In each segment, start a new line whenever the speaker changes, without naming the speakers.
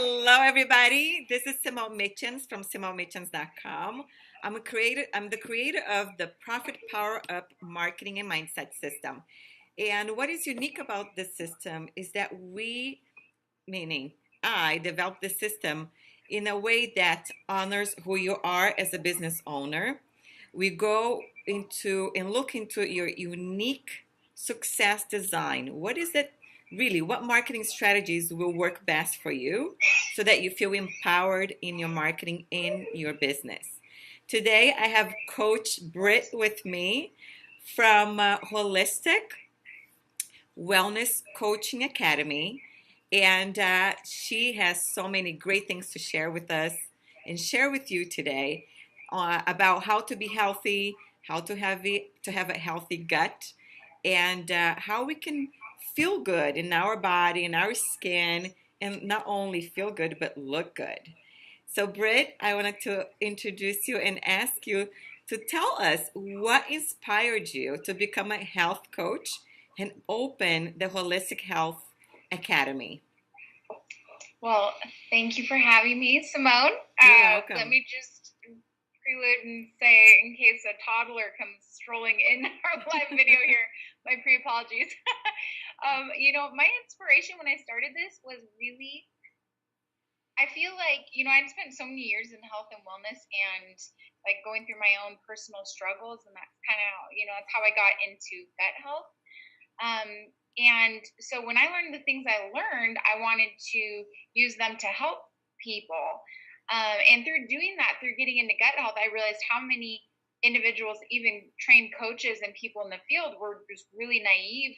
Hello, everybody. This is Simone Mitjans from SimoneMitjans.com. I'm the creator of the Profit Power Up Marketing and Mindset System. And what is unique about this system is that meaning I, developed the system in a way that honors who you are as a business owner. We go into and look into your unique success design. What is it really? What marketing strategies will work best for you so that you feel empowered in your marketing in your business? Today, I have Coach Britt with me from Holistic Wellness Coaching Academy. And she has so many great things to share with us and share with you today about how to be healthy, how to have a healthy gut, and how we can feel good in our body, in our skin, and not only feel good, but look good. So, Britt, I wanted to introduce you and ask you to tell us what inspired you to become a health coach and open the Holistic Health Academy.
Well, thank you for having me, Simone.
You're welcome.
Let me just prelude and say, in case a toddler comes strolling in our live video here, my pre-apologies. My inspiration when I started this was really, I feel like, I'd spent so many years in health and wellness and like going through my own personal struggles, and that's kind of, that's how I got into gut health. And so when I learned the things I learned, I wanted to use them to help people. And through doing that, through getting into gut health, I realized how many individuals, even trained coaches and people in the field, were just really naive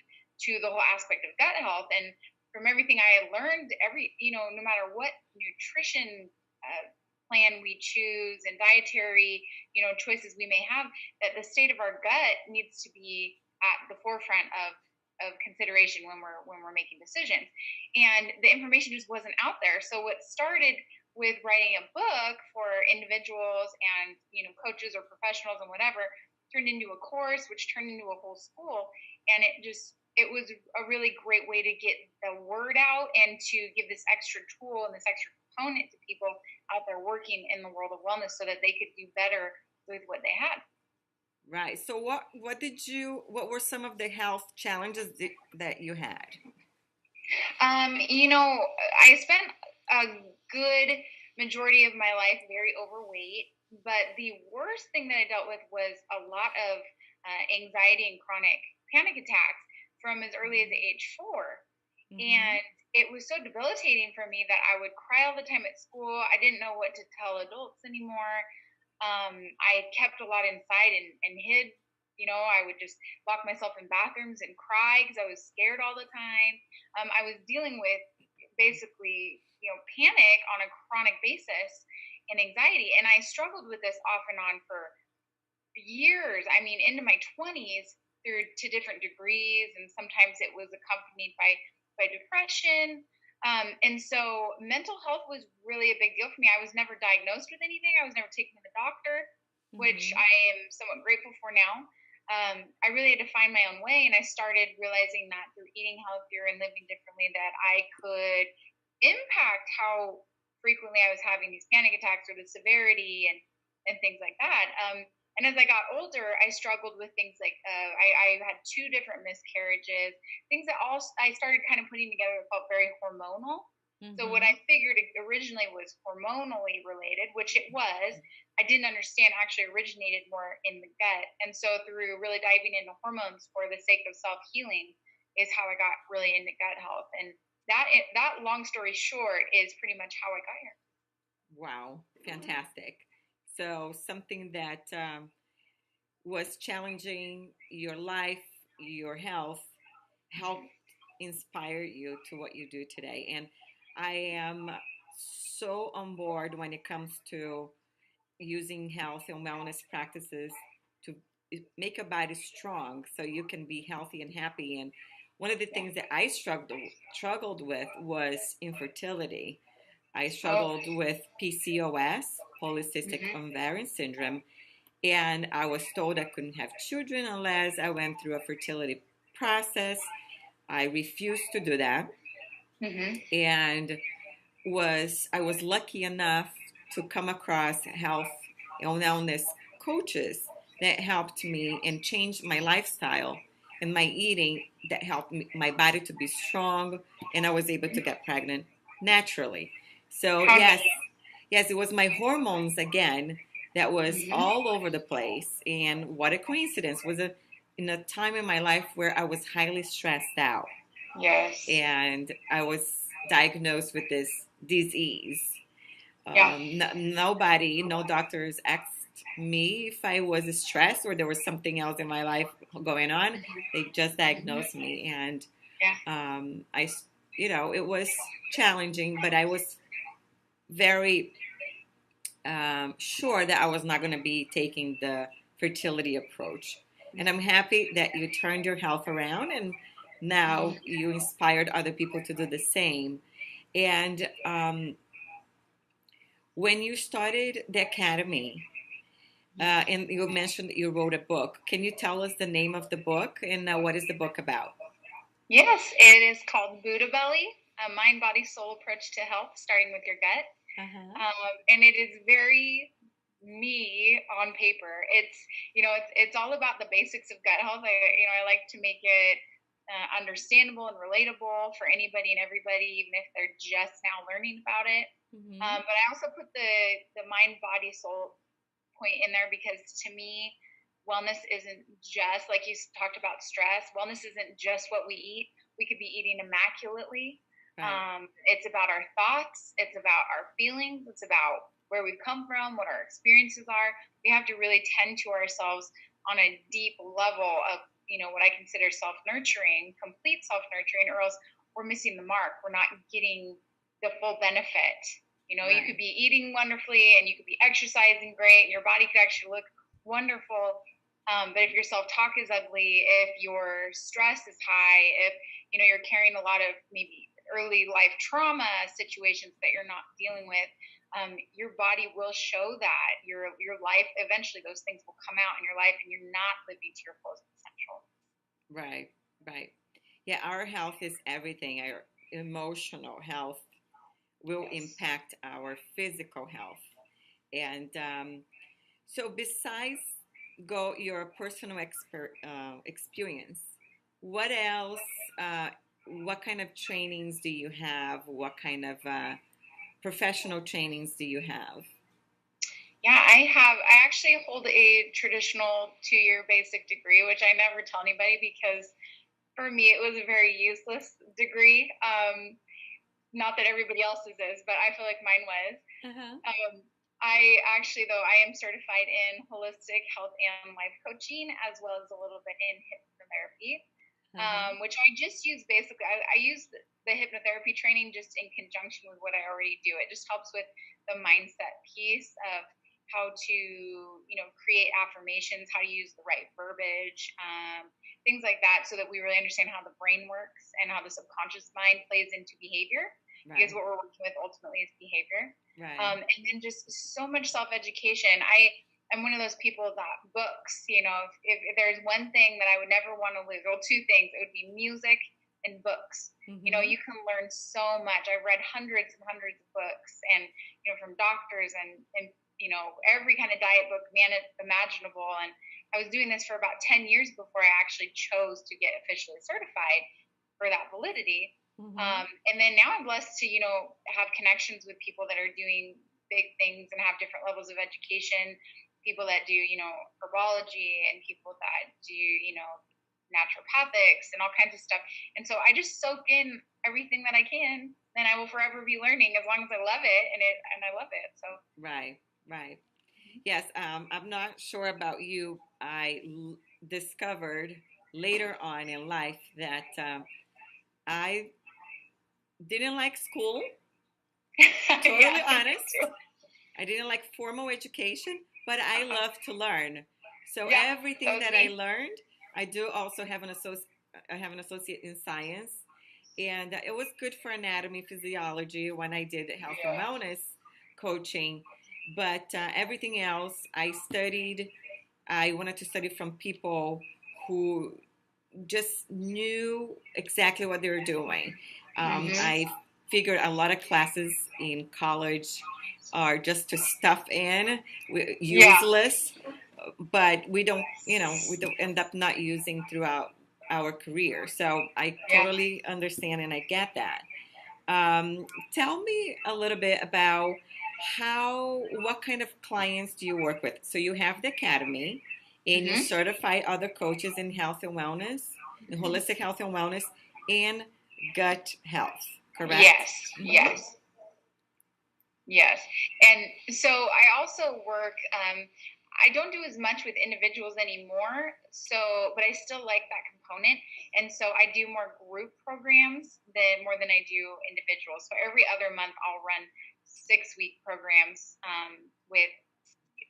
to the whole aspect of gut health. And from everything I had learned, no matter what nutrition plan we choose and dietary, choices we may have, that the state of our gut needs to be at the forefront of consideration when we're making decisions. And the information just wasn't out there. So what started with writing a book for individuals and coaches or professionals and whatever turned into a course, which turned into a whole school. And it was a really great way to get the word out and to give this extra tool and this extra component to people out there working in the world of wellness so that they could do better with what they had.
Right. So what were some of the health challenges that you had?
I spent a good majority of my life very overweight, but the worst thing that I dealt with was a lot of anxiety and chronic panic attacks from as early as age 4. Mm-hmm. And it was so debilitating for me that I would cry all the time at school. I didn't know what to tell adults anymore. I kept a lot inside and hid. I would just lock myself in bathrooms and cry because I was scared all the time. I was dealing with basically, panic on a chronic basis and anxiety. And I struggled with this off and on for years. I mean, into my 20s to different degrees. And sometimes it was accompanied by depression. And so mental health was really a big deal for me. I was never diagnosed with anything. I was never taken to the doctor, which I am somewhat grateful for now. I really had to find my own way, and I started realizing that through eating healthier and living differently that I could impact how frequently I was having these panic attacks or the severity and things like that. And as I got older, I struggled with things like I had 2 different miscarriages, things that I started kind of putting together felt very hormonal. Mm-hmm. So what I figured originally was hormonally related, which it was, I didn't understand actually originated more in the gut. And so through really diving into hormones for the sake of self-healing is how I got really into gut health. And that long story short is pretty much how I got here.
Wow, fantastic. So something that was challenging your life, your health, helped inspire you to what you do today. And I am so on board when it comes to using health and wellness practices to make your body strong so you can be healthy and happy. And one of the things that I struggled with was infertility. I struggled with PCOS, polycystic ovarian syndrome, and I was told I couldn't have children unless I went through a fertility process. I refused to do that. Mm-hmm. And I was lucky enough to come across health and wellness coaches that helped me and changed my lifestyle and my eating that helped my body to be strong, and I was able to get pregnant naturally. So
How
yes,
many?
yes, it was my hormones again that was
Mhm.
all over the place, and what a coincidence was it in a time in my life where I was highly stressed out
Yes.
and I was diagnosed with this disease.
Yeah.
Nobody, no doctors asked me if I was stressed or there was something else in my life going on. They just
Mhm.
diagnosed me, and
Yeah.
I, it was challenging, but I was very sure that I was not going to be taking the fertility approach. And I'm happy that you turned your health around and now
Mhm.
you inspired other people to do the same. And when you started the academy, and you mentioned that you wrote a book, can you tell us the name of the book and what is the book about?
Yes, it is called Buddha Belly, a mind, body, soul approach to health, starting with your gut.
Uh-huh.
And it is very me on paper. It's all about the basics of gut health. I like to make it understandable and relatable for anybody and everybody, even if they're just now learning about it.
Mm-hmm.
But I also put the mind, body, soul point in there because to me, wellness isn't just like you talked about stress. Wellness isn't just what we eat. We could be eating immaculately.
Right.
It's about our thoughts. It's about our feelings. It's about where we've come from, what our experiences are. We have to really tend to ourselves on a deep level of, what I consider self-nurturing, complete self-nurturing, or else we're missing the mark. We're not getting the full benefit. You could
Right.
be eating wonderfully and you could be exercising great and your body could actually look wonderful. But if your self-talk is ugly, if your stress is high, if you're carrying a lot of maybe early life trauma situations that you're not dealing with, your body will show that your life eventually those things will come out in your life and you're not living to your fullest potential.
Right. Right. Yeah, our health is everything. Our emotional health will
Yes.
impact our physical health. And so, besides your personal experience, what else? Uh, what kind of trainings do you have? What kind of professional trainings do you have?
Yeah, I actually hold a traditional 2-year basic degree, which I never tell anybody because for me it was a very useless degree. Not that everybody else's is, but I feel like mine was.
Uh-huh.
Um, I actually, though, I am certified in holistic health and life coaching, as well as a little bit in hypnotherapy,
Uh-huh.
which I just use basically. I use the hypnotherapy training just in conjunction with what I already do. It just helps with the mindset piece of how to, create affirmations, how to use the right verbiage, things like that, so that we really understand how the brain works and how the subconscious mind plays into behavior because
Right.
what we're working with ultimately is behavior.
Right.
And then just so much self-education. I'm one of those people that books, if there's one thing that I would never want to lose, well, two things, it would be music and books.
Mm-hmm.
You can learn so much. I've read hundreds and hundreds of books and, from doctors and every kind of diet book imaginable. And I was doing this for about 10 years before I actually chose to get officially certified for that validity.
Mm-hmm.
And then now I'm blessed to, have connections with people that are doing big things and have different levels of education, people that do, herbology and people that do, naturopathics and all kinds of stuff. And so I just soak in everything that I can, and I will forever be learning as long as I love it and I love it. So
Right. Right. Yes. I'm not sure about you. Discovered later on in life that I didn't like school.
yeah,
Totally
me
honest.
too.
I didn't like formal education, but I
Uh-huh.
love to learn. So
Yeah, that
everything
was
that I
me.
learned, I do also have I have an associate in science, and it was good for anatomy, physiology when I did health and
Yeah.
wellness coaching. But everything else, I studied. I wanted to study from people who just knew exactly what they were doing.
Mm-hmm.
I figured a lot of classes in college are just to stuff in,
Yeah.
useless, but we don't, we don't end up not using throughout our career. So I
Yeah.
totally understand and I get that. Tell me a little bit about what kind of clients do you work with? So you have the academy and you
Mm-hmm.
certify other coaches in health and wellness, in holistic health and wellness, and gut health, correct?
Yes.
Mm-hmm.
Yes. Yes. And so I also work, I don't do as much with individuals anymore. So, but I still like that component. And so I do more group programs more than I do individuals. So every other month I'll run 6-week programs with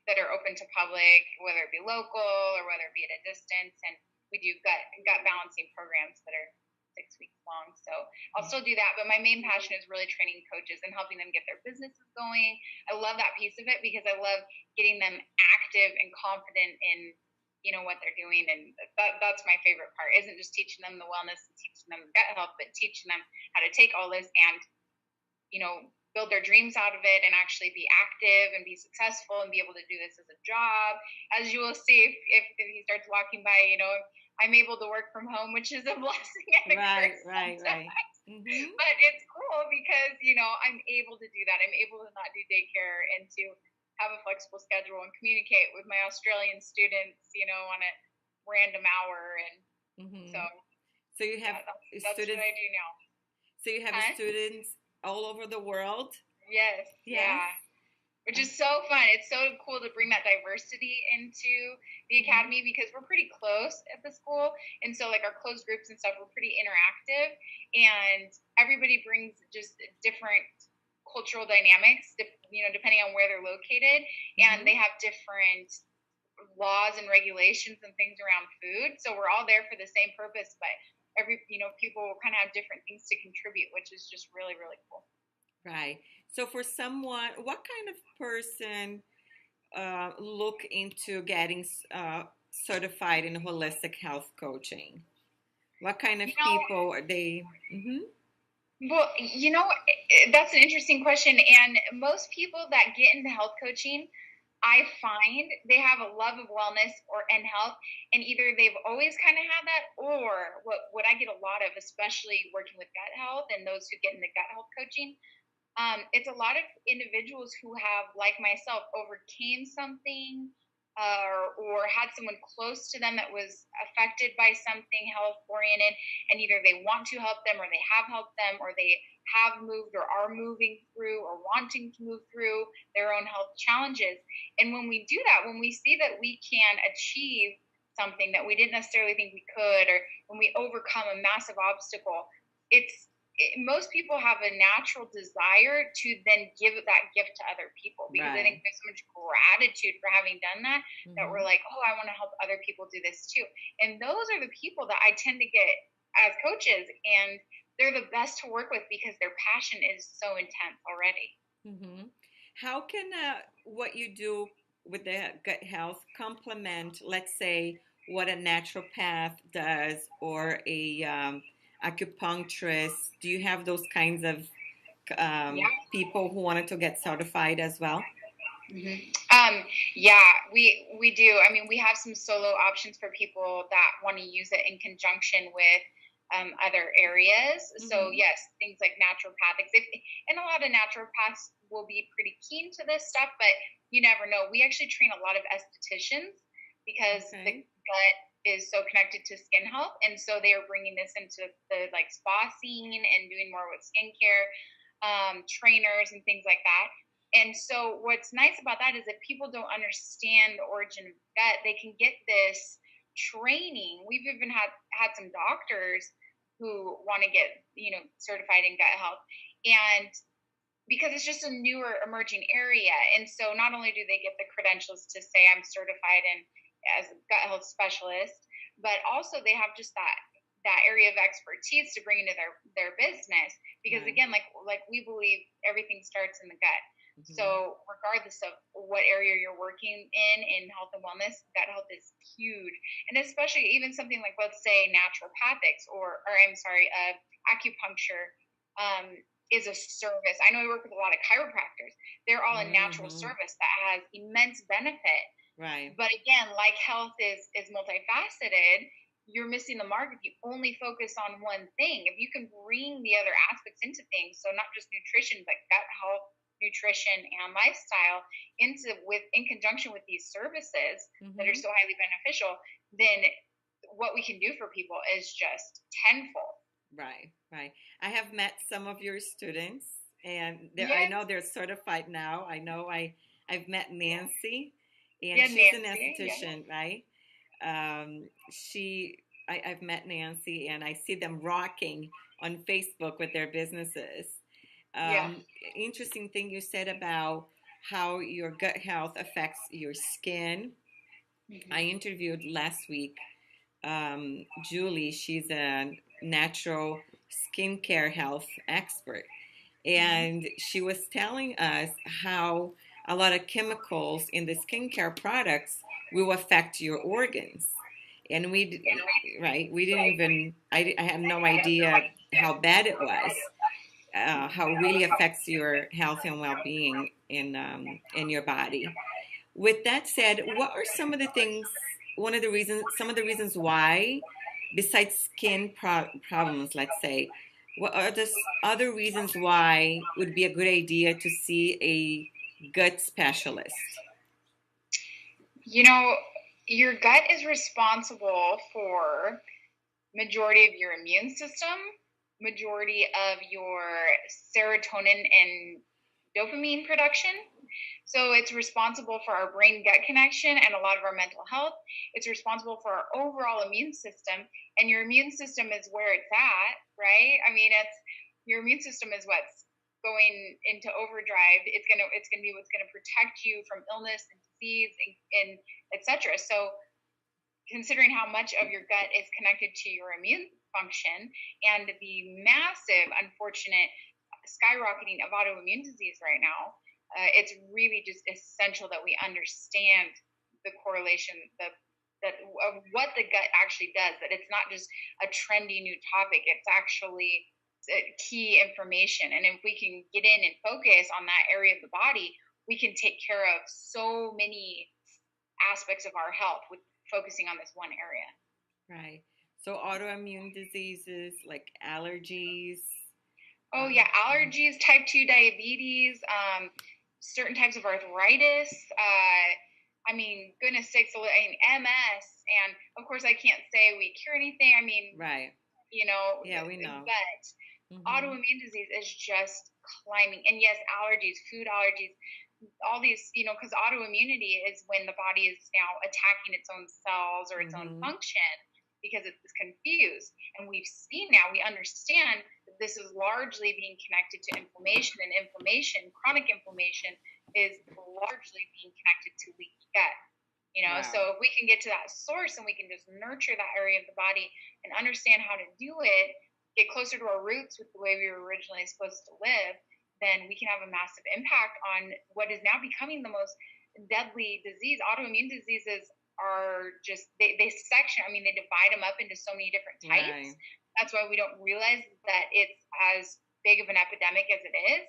that are open to public, whether it be local or whether it be at a distance. And we do gut balancing programs that are 6 weeks long. So I'll still do that. But my main passion is really training coaches and helping them get their businesses going. I love that piece of it because I love getting them active and confident in what they're doing. And that's my favorite part. Isn't just teaching them the wellness and teaching them the gut health, but teaching them how to take all this and build their dreams out of it and actually be active and be successful and be able to do this as a job. As you will see if he starts walking by, I'm able to work from home, which is a blessing and a curse sometimes.
Right. Mm-hmm.
But it's cool because, I'm able to do that. I'm able to not do daycare and to have a flexible schedule and communicate with my Australian students, on a random hour. And
Mm-hmm.
so
you have
that's
students.
what I do now.
So you have students all over the world?
Yes. Yeah. Which is so fun. It's so cool to bring that diversity into the academy because we're pretty close at the school. And so like our closed groups and stuff, we're pretty interactive and everybody brings just different cultural dynamics, depending on where they're located. And they have different laws and regulations and things around food. So we're all there for the same purpose, but people kind of have different things to contribute, which is just really, really cool.
Right. So for someone, what kind of person look into getting certified in holistic health coaching? What kind of people are they? Mm-hmm.
Well, that's an interesting question. And most people that get into health coaching, I find they have a love of wellness and health, and either they've always kind of had that, or what I get a lot of, especially working with gut health and those who get into gut health coaching, it's a lot of individuals who have, like myself, overcame something or had someone close to them that was affected by something health oriented, and either they want to help them or they have helped them or they have moved or are moving through or wanting to move through their own health challenges. And when we do that, when we see that we can achieve something that we didn't necessarily think we could, or when we overcome a massive obstacle, most people have a natural desire to then give that gift to other people because I think there's so much gratitude for having done that, that we're like, oh, I want to help other people do this too. And those are the people that I tend to get as coaches, and they're the best to work with because their passion is so intense already.
Mm-hmm. How can what you do with the gut health complement, let's say, what a naturopath does or a acupuncturist? Do you have those kinds of people who wanted to get certified as well?
Yeah, we do. I mean, we have some solo options for people that want to use it in conjunction with other areas. So yes, things like naturopathics. And a lot of naturopaths will be pretty keen to this stuff, but you never know. We actually train a lot of estheticians because the gut is so connected to skin health, and so they are bringing this into the spa scene and doing more with skincare trainers and things like that. And so what's nice about that is if people don't understand the origin of gut, they can get this training. We've even had some doctors who want to get certified in gut health, and because it's just a newer emerging area. And so not only do they get the credentials to say I'm certified as a gut health specialist, but also they have just that area of expertise to bring into their business. Because again, like we believe everything starts in the gut. So regardless of what area you're working in health and wellness, gut health is huge. And especially even something like, let's say, naturopathics or acupuncture, is a service. I know I work with a lot of chiropractors. They're all a natural service that has immense benefit.
Right.
But again, like health is multifaceted, you're missing the mark if you only focus on one thing. If you can bring the other aspects into things, so not just nutrition, but gut health, nutrition, and lifestyle in conjunction with these services that are so highly beneficial, then what we can do for people is just tenfold.
Right, right. I have met some of your students, and I know they're certified now. I know I've met Nancy, and she's an esthetician, right? I've met Nancy, and I see them rocking on Facebook with their businesses. Interesting thing you said about how your gut health affects your skin. I interviewed last week Julie. She's a natural skincare health expert, and she was telling us how a lot of chemicals in the skincare products will affect your organs. And we didn't even, I had no idea how bad it was, how it really affects your health and well-being in your body. With that said, what are some of the things, some of the reasons why, besides skin problems, let's say, what are the other reasons why it would be a good idea to see a gut specialist?
You know, your gut is responsible for majority of your immune system, majority of your serotonin and dopamine production. So it's responsible for our brain-gut connection and a lot of our mental health. It's responsible for our overall immune system, and your immune system is where it's at, right? I mean, your immune system is what's going into overdrive. It's gonna be what's gonna protect you from illness and disease and etc. So considering how much of your gut is connected to your immune function and the massive, unfortunate skyrocketing of autoimmune disease right now, it's really just essential that we understand the correlation of what the gut actually does, that it's not just a trendy new topic. It's actually key information. And if we can get in and focus on that area of the body, we can take care of so many aspects of our health with focusing on this one area.
Right. So autoimmune diseases like allergies.
Oh yeah, allergies, type 2 diabetes, certain types of arthritis. I mean, goodness sakes, MS, and of course I can't say we cure anything. I mean,
right.
You know.
Yeah, we know.
But autoimmune disease is just climbing. And yes, allergies, food allergies, all these, because autoimmunity is when the body is now attacking its own cells or its own function because it's confused. And we've seen now, we understand that this is largely being connected to inflammation, and chronic inflammation is largely being connected to leaky gut. Wow. So if we can get to that source and we can just nurture that area of the body and understand how to do it, get closer to our roots with the way we were originally supposed to live, then we can have a massive impact on what is now becoming the most deadly disease. Autoimmune diseases are just, they section, they divide them up into so many different types. Right. That's why we don't realize that it's as big of an epidemic as it is.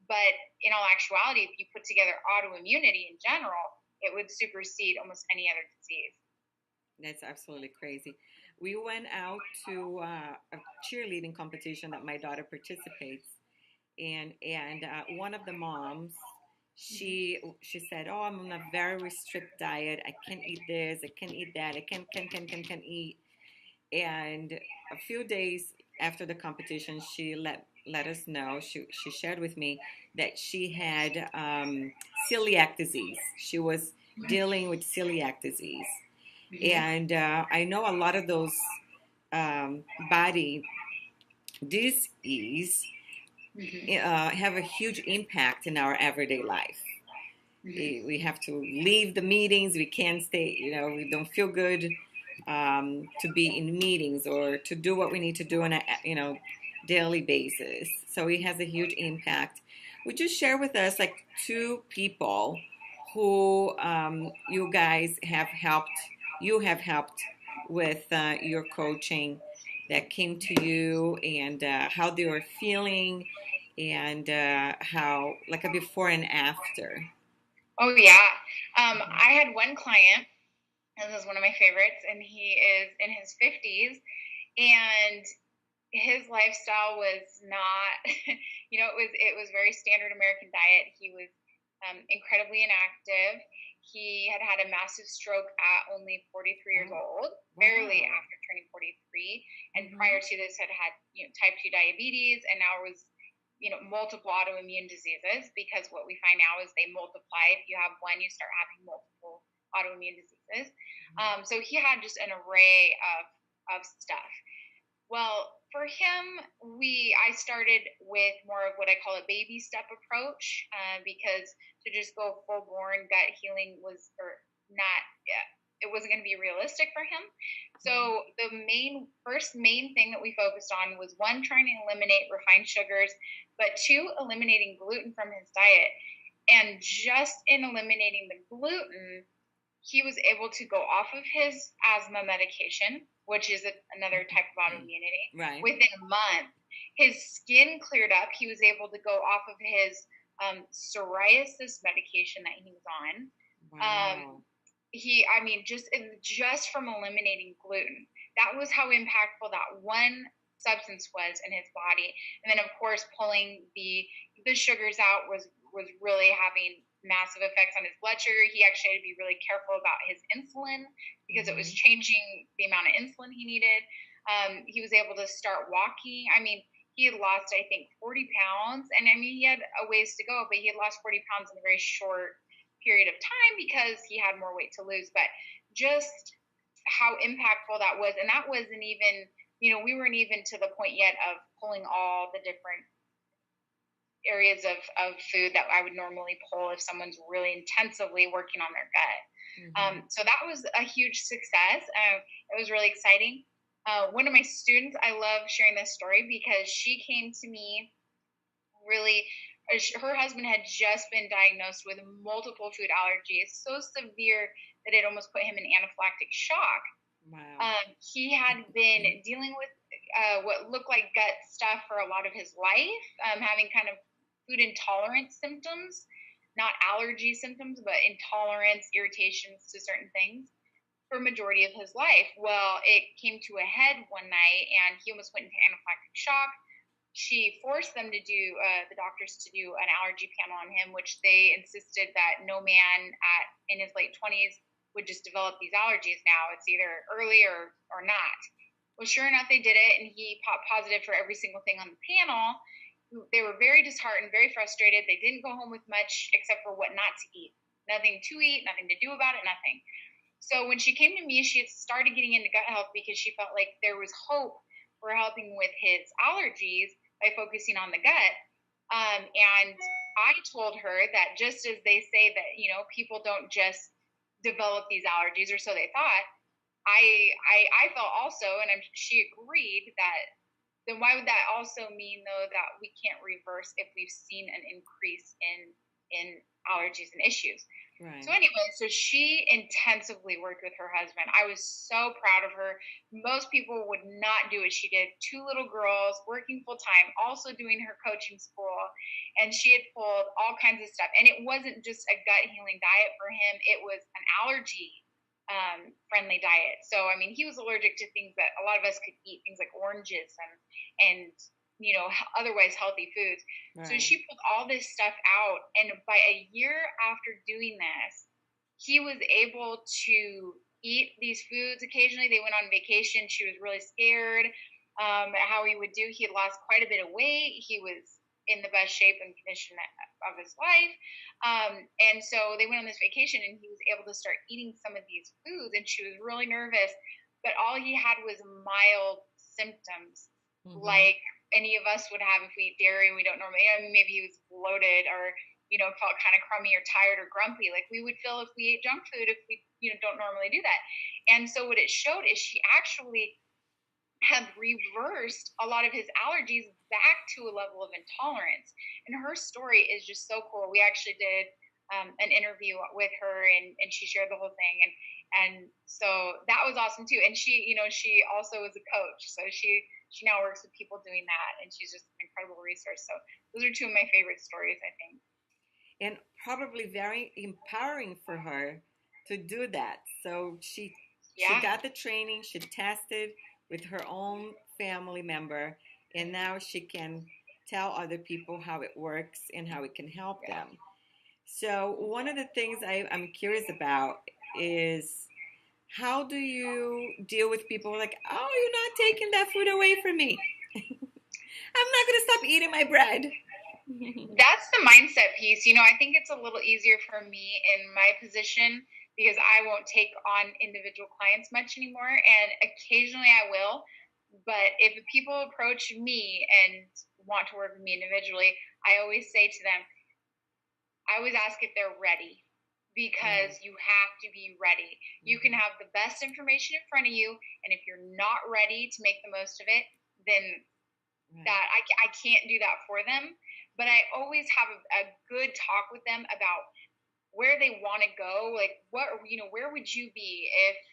But in all actuality, if you put together autoimmunity in general, it would supersede almost any other disease.
That's absolutely crazy. We went out to a cheerleading competition that my daughter participates in, and one of the moms, she said, "Oh, I'm on a very strict diet. I can't eat this. I can't eat that. I can't eat." And a few days after the competition, she let us know. She shared with me that she had celiac disease. She was dealing with celiac disease, and I know a lot of those body disease have a huge impact in our everyday life. We have to leave the meetings. We can't stay. We don't feel good to be in meetings or to do what we need to do on a daily basis. So it has a huge impact. Would you share with us like two people who you guys have helped? You have helped with your coaching that came to you, and how they were feeling, and how, like a before and after.
Oh yeah. I had one client, and this is one of my favorites, and he is in his 50s, and his lifestyle was not, it was very standard American diet. He was incredibly inactive. He had had a massive stroke at only 43 years old, barely after turning 43. And prior to this had type 2 diabetes, and now was, multiple autoimmune diseases, because what we find now is they multiply. If you have one, you start having multiple autoimmune diseases. So he had just an array of stuff. Well, for him, I started with more of what I call a baby step approach, because to just go full born gut healing it wasn't going to be realistic for him. So the first main thing that we focused on was, one, trying to eliminate refined sugars, but two, eliminating gluten from his diet. And just in eliminating the gluten, he was able to go off of his asthma medication, which is another type of autoimmunity.
Right.
Within a month, his skin cleared up. He was able to go off of his psoriasis medication that he was on.
Wow.
Just from eliminating gluten, that was how impactful that one substance was in his body. And then, of course, pulling the sugars out was really having massive effects on his blood sugar. He actually had to be really careful about his insulin, because it was changing the amount of insulin he needed. He was able to start walking. He had lost, I think, 40 pounds. And he had a ways to go, but he had lost 40 pounds in a very short period of time because he had more weight to lose. But just how impactful that was. And that wasn't even, we weren't even to the point yet of pulling all the different areas of food that I would normally pull if someone's really intensively working on their gut. So that was a huge success. It was really exciting. One of my students, I love sharing this story because she came to me really, her husband had just been diagnosed with multiple food allergies, so severe that it almost put him in anaphylactic shock.
Wow.
He had been dealing with what looked like gut stuff for a lot of his life, having kind of food intolerance symptoms, not allergy symptoms, but intolerance, irritations to certain things for a majority of his life. Well, it came to a head one night, and he almost went into anaphylactic shock. She forced them to do, the doctors to do an allergy panel on him, which they insisted that no man in his late 20s would just develop these allergies now. It's either early or not. Well, sure enough, they did it, and he popped positive for every single thing on the panel. They were very disheartened, very frustrated. They didn't go home with much except for what not to eat. Nothing to eat, nothing to do about it, nothing. So when she came to me, she had started getting into gut health because she felt like there was hope for helping with his allergies by focusing on the gut. And I told her that just as they say that, people don't just develop these allergies, or so they thought, I felt also, and she agreed, that then why would that also mean, though, that we can't reverse if we've seen an increase in allergies and issues? Right. So anyway, so she intensively worked with her husband. I was so proud of her. Most people would not do what she did. 2 little girls, working full time, also doing her coaching school. And she had pulled all kinds of stuff. And it wasn't just a gut healing diet for him. It was an allergy friendly diet. So, he was allergic to things that a lot of us could eat, things like oranges and otherwise healthy foods. Right. So she pulled all this stuff out. And by a year after doing this, he was able to eat these foods occasionally. They went on vacation. She was really scared how he would do. He had lost quite a bit of weight. He was in the best shape and condition of his life. And so they went on this vacation, and he was able to start eating some of these foods, and she was really nervous. But all he had was mild symptoms, like any of us would have if we eat dairy and we don't normally. Maybe he was bloated, or felt kind of crummy or tired or grumpy, like we would feel if we ate junk food, if we don't normally do that. And so what it showed is she actually had reversed a lot of his allergies back to a level of intolerance. And her story is just so cool. We actually did an interview with her, and she shared the whole thing, and so that was awesome too. And she, she also is a coach, so she now works with people doing that, and she's just an incredible resource. So those are two of my favorite stories, I think.
And probably very empowering for her to do that. So she got the training, she tested with her own family member, and now she can tell other people how it works and how it can help them. So one of the things I'm curious about is, how do you deal with people like, oh, you're not taking that food away from me? I'm not going to stop eating my bread.
That's the mindset piece. I think it's a little easier for me in my position because I won't take on individual clients much anymore. And occasionally I will. But if people approach me and want to work with me individually, I always say to them, I always ask if they're ready, because you have to be ready. You can have the best information in front of you, and if you're not ready to make the most of it, then that I can't do that for them. But I always have a good talk with them about where they want to go. Like, where would you be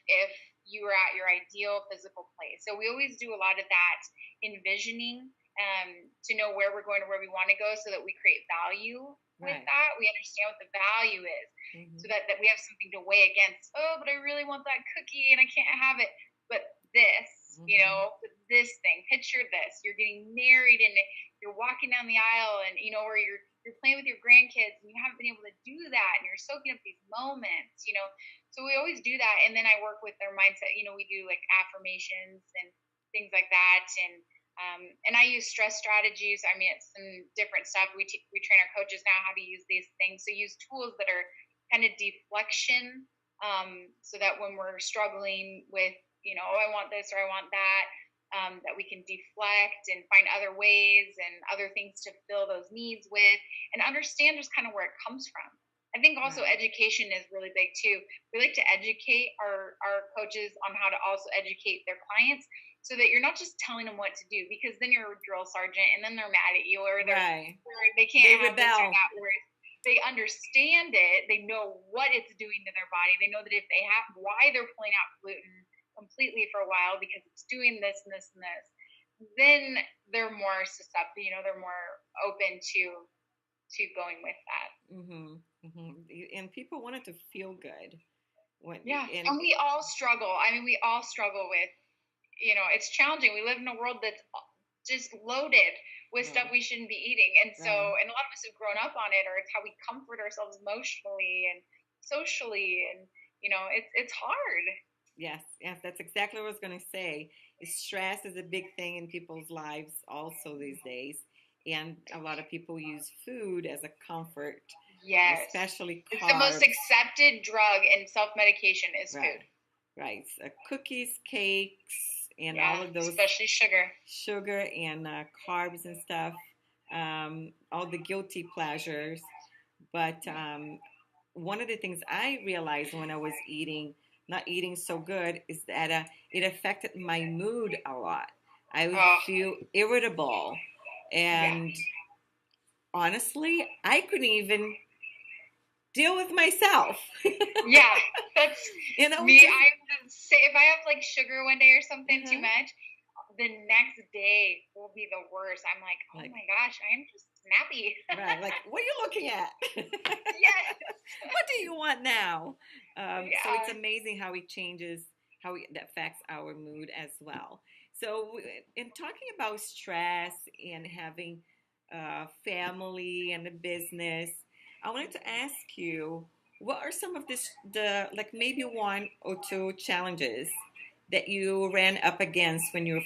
if you were at your ideal physical place? So we always do a lot of that envisioning, to know where we're going or where we want to go, so that we create value with that. We understand what the value is, so that we have something to weigh against. Oh, but I really want that cookie and I can't have it. But this, this thing, picture this: you're getting married and you're walking down the aisle, and or you're playing with your grandkids and you haven't been able to do that, and you're soaking up these moments. So we always do that. And then I work with their mindset. We do like affirmations and things like that, and I use stress strategies. I mean, it's some different stuff. We train our coaches now how to use these things. So use tools that are kind of deflection, so that when we're struggling with, oh, I want this or I want that, that we can deflect and find other ways and other things to fill those needs with, and understand just kind of where it comes from. I think also education is really big too. We like to educate our coaches on how to also educate their clients, so that you're not just telling them what to do, because then you're a drill sergeant and then they're mad at you, or they can't have this or that. Whereas they understand it, they know what it's doing to their body. They know that if they have, why they're pulling out gluten completely for a while, because it's doing this and this and this, then they're more susceptible, they're more open to going with that.
And people wanted to feel good.
And we all struggle. I mean, we all struggle with, it's challenging. We live in a world that's just loaded with stuff we shouldn't be eating. And so, and a lot of us have grown up on it, or it's how we comfort ourselves emotionally and socially. And, it's hard.
Yes, that's exactly what I was going to say. Stress is a big thing in people's lives also these days. And a lot of people use food as a comfort.
Yes.
Especially carbs.
It's the most accepted drug in self-medication is food.
Right. Cookies, cakes, and all of those.
Especially sugar.
Sugar and carbs and stuff. All the guilty pleasures. But one of the things I realized when I was not eating so good, is that it affected my mood a lot. I would feel irritable. And honestly, I couldn't even deal with myself.
That's me. I would say if I have like sugar one day or something too much, the next day will be the worst. I'm like, oh my gosh, I am just snappy.
Like, what are you looking at?
Yes.
What do you want now? So it's amazing how it changes, that affects our mood as well. So in talking about stress and having family and a business, I wanted to ask you, what are some of the maybe one or two challenges that you ran up against when you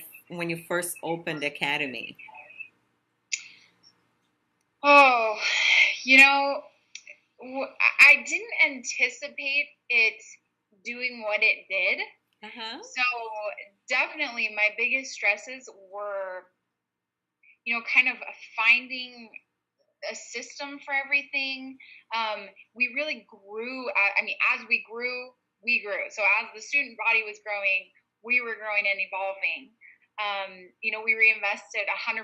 first opened the academy?
Oh, I didn't anticipate it doing what it did. So definitely my biggest stresses were, kind of finding a system for everything. We really grew. As we grew, we grew. So as the student body was growing, we were growing and evolving. we reinvested 100%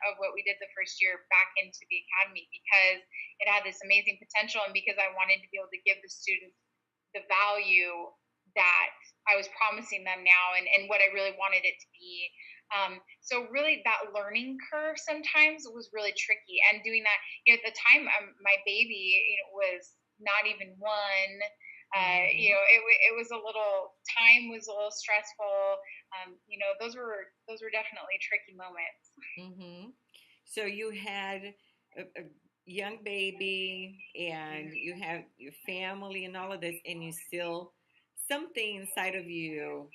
of what we did the first year back into the academy because it had this amazing potential and because I wanted to be able to give the students the value that I was promising them now and what I really wanted it to be. So really that learning curve sometimes was really tricky. And doing that, at the time, my baby was not even one. It was time was a little stressful. Those were definitely tricky moments.
Mm-hmm. So you had a young baby and you have your family and all of this, and you still, something inside of you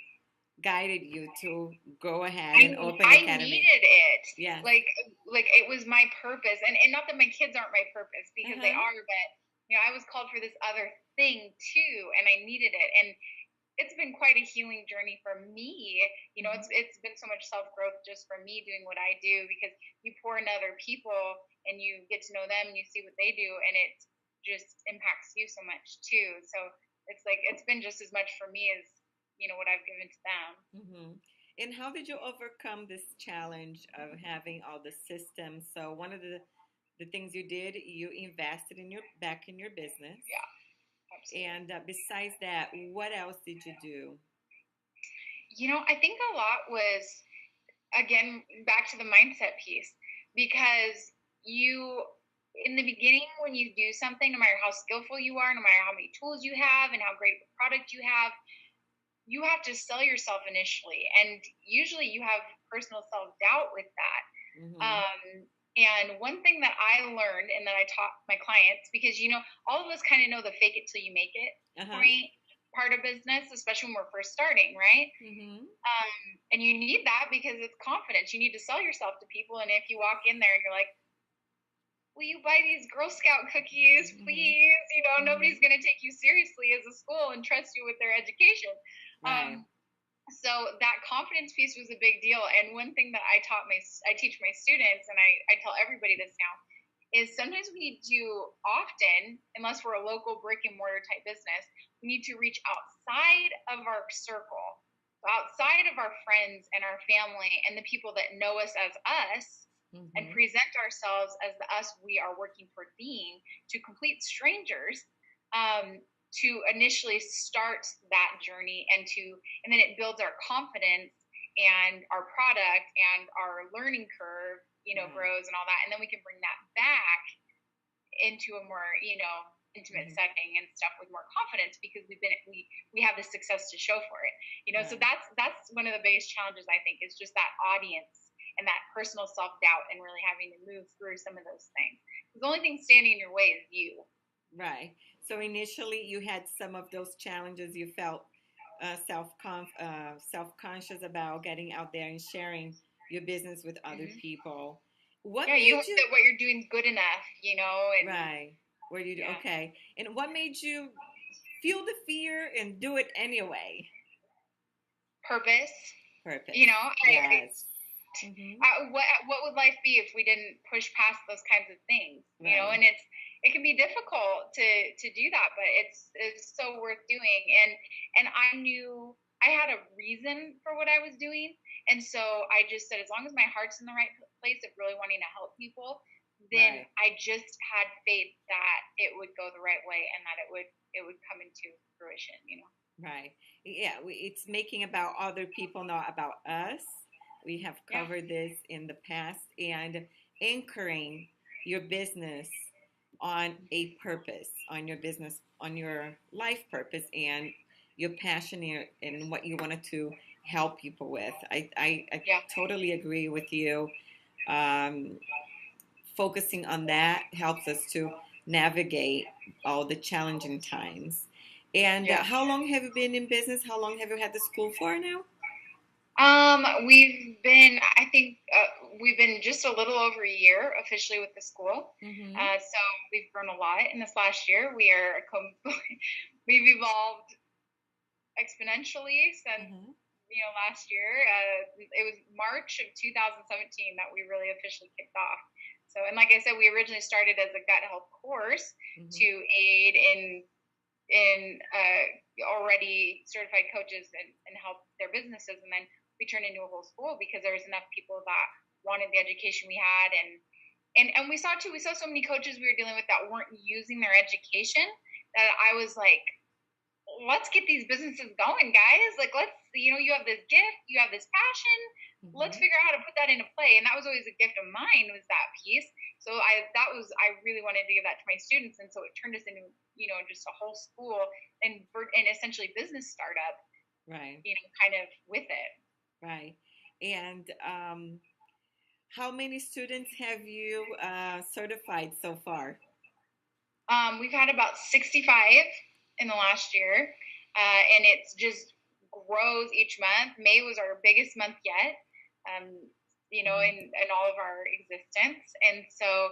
guided you to go ahead and open the
I
academy.
needed it.
Yeah.
Like it was my purpose. And not that my kids aren't my purpose because they are, but I was called for this other thing too, and I needed it. And it's been quite a healing journey for me. It's been so much self-growth just for me doing what I do, because you pour into other people and you get to know them and you see what they do, and it just impacts you so much too. So it's like it's been just as much for me as what I've given to them.
Mm-hmm. And how did you overcome this challenge of having all the systems? So one of the things you did, you invested in your business.
Yeah. Absolutely.
And besides that, what else did you do?
I think a lot was, again, back to the mindset piece, because in the beginning, when you do something, no matter how skillful you are, no matter how many tools you have and how great of a product you have to sell yourself initially. And usually you have personal self-doubt with that. Mm-hmm. And one thing that I learned and that I taught my clients, because, all of us kind of know the fake it till you make it part of business, especially when we're first starting, right? Mm-hmm. And you need that because it's confidence. You need to sell yourself to people. And if you walk in there and you're like, will you buy these Girl Scout cookies, please? Mm-hmm. Nobody's going to take you seriously as a school and trust you with their education. Right. So that confidence piece was a big deal. And one thing that I teach my students, and I tell everybody this now, is sometimes we need to often, unless we're a local brick and mortar type business, we need to reach outside of our circle, outside of our friends and our family and the people that know us as us, mm-hmm. and present ourselves as the us we are working toward being to complete strangers, to initially start that journey and then it builds our confidence and our product and our learning curve, grows and all that. And then we can bring that back into a more, intimate mm-hmm. setting and stuff with more confidence because we have the success to show for it, right. So that's one of the biggest challenges, I think, is just that audience and that personal self-doubt and really having to move through some of those things. The only thing standing in your way is you.
Right. So initially you had some of those challenges. You felt self-conscious about getting out there and sharing your business with other mm-hmm. people.
You hope that what you're doing is good enough, And,
right. Where you do, yeah. Okay. And what made you feel the fear and do it anyway?
Purpose.
Yes.
What would life be if we didn't push past those kinds of things? Right. And it can be difficult to do that, but it's so worth doing. And I knew I had a reason for what I was doing, and so I just said, as long as my heart's in the right place of really wanting to help people, then right. I just had faith that it would go the right way and that it would come into fruition.
Right. Yeah. It's making about other people, not about us. We have covered this in the past, and anchoring your business on a purpose, on your business, on your life purpose, and your passion and what you wanted to help people with. I totally agree with you. Focusing on that helps us to navigate all the challenging times. And how long have you been in business? How long have you had the school for now?
We've been just a little over a year officially with the school. Mm-hmm. So we've grown a lot in this last year. We've evolved exponentially since, mm-hmm. Last year. It was March of 2017 that we really officially kicked off. So, and like I said, we originally started as a gut health course, mm-hmm. to aid in already certified coaches and help their businesses. And then we turned into a whole school because there was enough people that wanted the education we had. And we saw so many coaches we were dealing with that weren't using their education, that I was like, let's get these businesses going, guys. Like, let's, you have this gift, you have this passion. Let's figure out how to put that into play. And that was always a gift of mine, was that piece. So I really wanted to give that to my students. And so it turned us into, just a whole school and essentially business startup,
right.
Kind of with it.
Right. And how many students have you certified so far?
We've had about 65 in the last year, and it's just grows each month. May was our biggest month yet, in all of our existence. And so,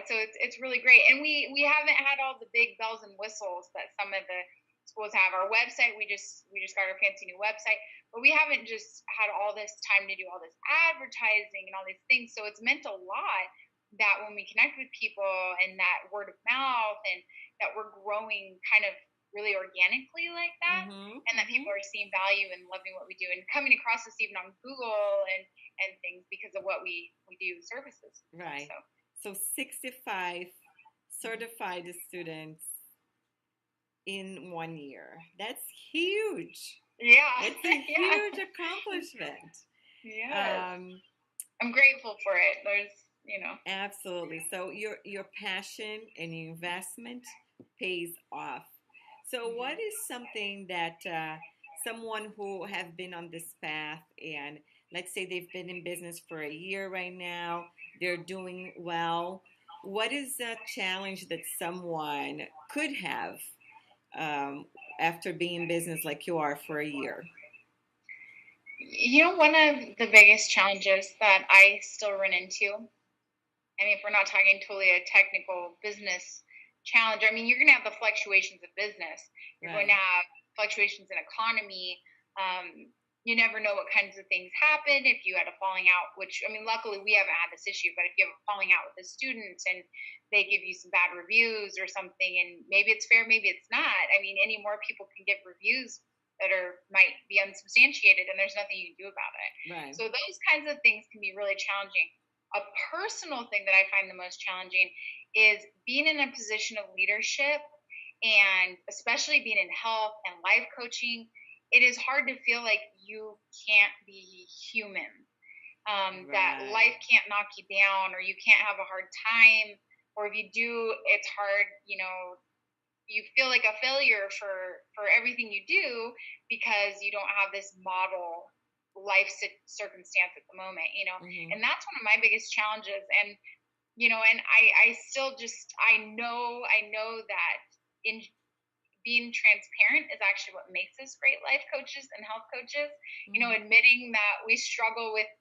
so it's really great. And we haven't had all the big bells and whistles that some of the schools have. Our website, we just got our fancy new website, but we haven't just had all this time to do all this advertising and all these things. So it's meant a lot that when we connect with people and that word of mouth, and that we're growing kind of really organically like that, and that people are seeing value and loving what we do and coming across us even on Google and things because of what we do, services.
Right. So 65 certified students in 1 year. That's huge.
Yeah.
It's a huge accomplishment.
Yeah. I'm grateful for it. There's,
Absolutely. So your passion and your investment pays off. So what is something that someone who have been on this path, and let's say they've been in business for a year right now, they're doing well, what is a challenge that someone could have after being in business like you are for a year?
One of the biggest challenges that I still run into, I mean, if we're not talking totally a technical business challenge, I mean, you're going to have the fluctuations of business. You're going to have fluctuations in economy. You never know what kinds of things happen. If you had a falling out, which, I mean, luckily we haven't had this issue, but if you have a falling out with a student and they give you some bad reviews or something, and maybe it's fair, maybe it's not. I mean, any more people can give reviews that might be unsubstantiated, and there's nothing you can do about it.
Right.
So those kinds of things can be really challenging. A personal thing that I find the most challenging is being in a position of leadership, and especially being in health and life coaching. It is hard to feel like you can't be human, that life can't knock you down, or you can't have a hard time, or if you do, it's hard, you feel like a failure for everything you do because you don't have this model life circumstance at the moment, and that's one of my biggest challenges. And, and I still I know that in being transparent is actually what makes us great life coaches and health coaches. Admitting that we struggle with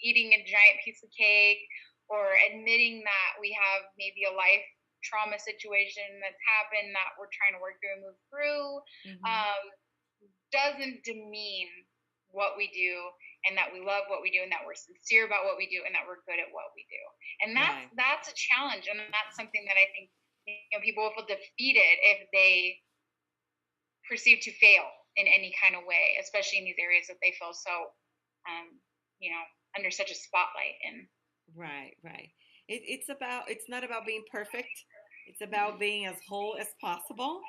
eating a giant piece of cake, or admitting that we have maybe a life trauma situation that's happened that we're trying to work through and move through, doesn't demean what we do, and that we love what we do, and that we're sincere about what we do, and that we're good at what we do. And that's a challenge, and that's something that I think people will feel defeated if they perceive to fail in any kind of way, especially in these areas that they feel so under such a spotlight in.
Right. It's not about being perfect. It's about being as whole as possible.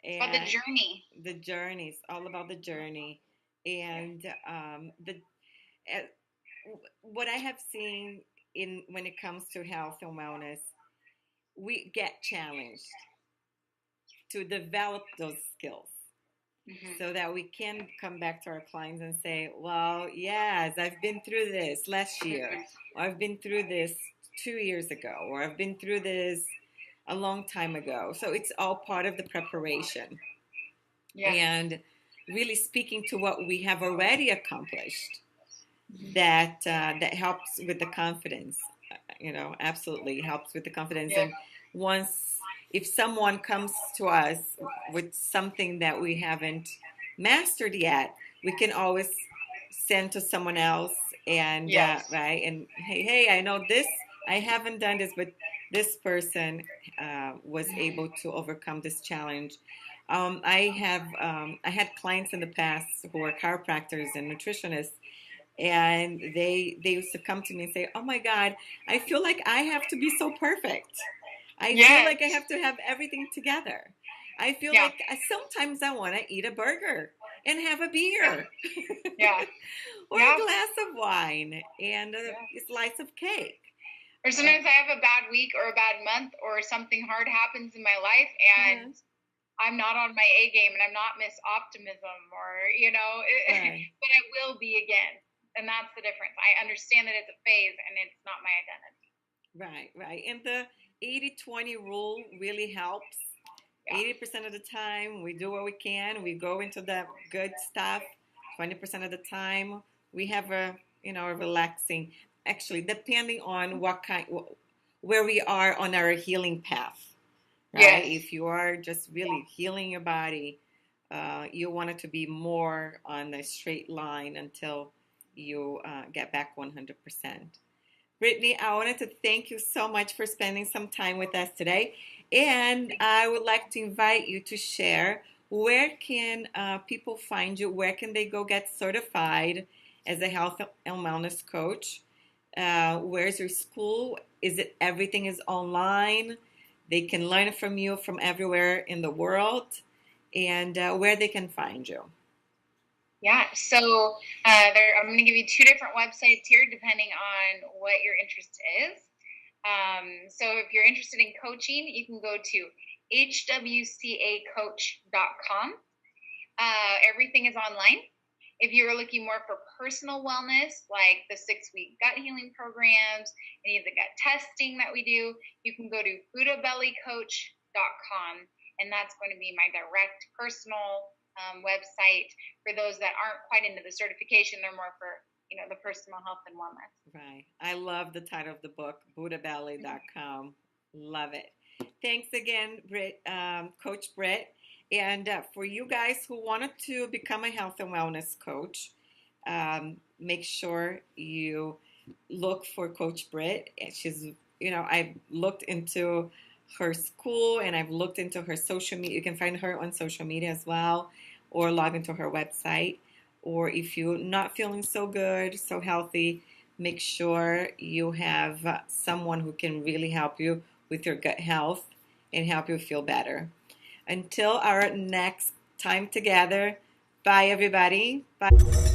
It's about the journey.
The journey. It's all about the journey. And what I have seen when it comes to health and wellness, we get challenged to develop those skills so that we can come back to our clients and say, well, yes, I've been through this last year, or I've been through this 2 years ago, or I've been through this a long time ago. So it's all part of the preparation. And really speaking to what we have already accomplished, that helps with the confidence, absolutely helps with the confidence. And if someone comes to us with something that we haven't mastered yet, we can always send to someone else and right, and hey, I know this, I haven't done this, but this person was able to overcome this challenge. I had clients in the past who were chiropractors and nutritionists, and they used to come to me and say, "Oh my God, I feel like I have to be so perfect. I feel
Yes.
like I have to have everything together. I feel
Yeah.
like sometimes I want to eat a burger and have a
Yeah.
beer
Yeah.
or a
Yeah.
glass of wine and a
Yeah.
slice of cake."
Or sometimes I have a bad week or a bad month or something hard happens in my life
Uh-huh.
and I'm not on my A game and I'm not Miss Optimism or,
Right,
but I will be again. And that's the difference. I understand that it's a phase and it's not my identity.
right, right. And the 80-20 rule really helps.
Yeah.
80% of the time, we do what we can. We go into the good stuff. 20% of the time, we have a relaxing. Actually, depending on where we are on our healing path, right?
Yes.
If you are just really healing your body, you want it to be more on a straight line until you get back 100%. Brittany, I wanted to thank you so much for spending some time with us today. And I would like to invite you to share where can people find you? Where can they go get certified as a health and wellness coach? Where's your school? Is it everything is online? They can learn from you from everywhere in the world, and where they can find you.
Yeah. So I'm going to give you two different websites here depending on what your interest is. So if you're interested in coaching, you can go to hwcacoach.com. Everything is online. If you're looking more for personal wellness, like the 6-week gut healing programs, any of the gut testing that we do, you can go to buddhabellycoach.com, and that's going to be my direct personal website for those that aren't quite into the certification. They're more for the personal health and wellness.
Right. I love the title of the book, buddhabelly.com. Love it. Thanks again, Britt, Coach Britt. And for you guys who wanted to become a health and wellness coach, make sure you look for Coach Britt. I've looked into her school and I've looked into her social media. You can find her on social media as well, or log into her website. Or if you're not feeling so good, so healthy, make sure you have someone who can really help you with your gut health and help you feel better. Until our next time together, bye everybody. Bye.